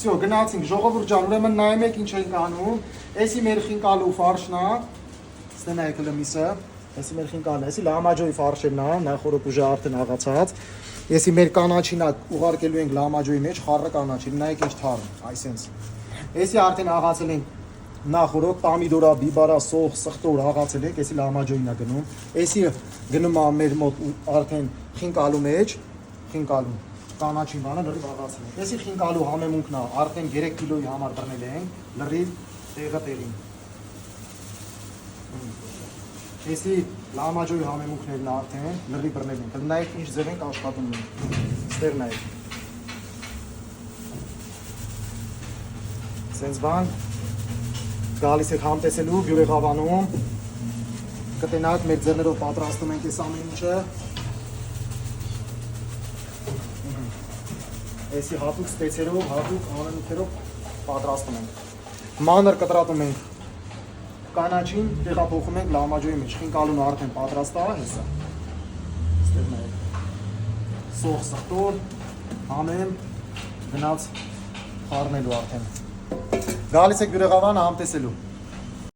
Всё, գնացինք, ժողովուրդ ջան, ուրեմն նայում եք ինչ ենք անում։ Էսի մեր խինկալու ֆարշն է։ Ստենայք լմիսը։ Էսի մեր խինկալն է, էսի լամաջոյի ֆարշերն է, նախորդ ուժը արդեն աղացած։ Էսի մեր կանաչին է, ուղարկելու ենք լամաջոյի մեջ, խառը կանաչին, նայեք ինչ թարմ, այսենց։ Էսի արդեն աղացել ենք նախորդ պամիդորա, բիբարա, սոխ, սխտոր աղացել ենք, էսի լամաջոյին է գնում։ Էսի գնում է մեր մոտ արդեն խինկալու մեջ, խինկալու կանաչին բանը լրիվ աղացել ենք։ Էսի խինկալու համեմունքն է, արդեն 3 կիլոյի համար բռնել ենք, լրիվ տեղը տեղին։ Էսի լամաջոյի համեմունքներն արդեն լրիվ բռնել ենք։ Նայեք ինչ ձև ենք աշխատում ենք։ Ստեղ նայեք։ Սենց բան գալիս եք համտեսելու բյուրեղավանում, կտենակ մեր ձեռներով պատրաստում ենք այս ամեն ինչը։ Էսի հատուկ սպեցերով, հատուկ անանյութերով պատրաստում ենք։ Մանր կտրատում ենք կանաչին, տեղափոխում ենք լամաջոյի մեջ, խինկալուն արդեն պատրաստ է, հեսա։ Ստեղ նայեք։ Սոխ սխտոր, համեմ, գնաց խառնելու արդեն։ Գալիս եք բյուրեղավանը համտեսելու։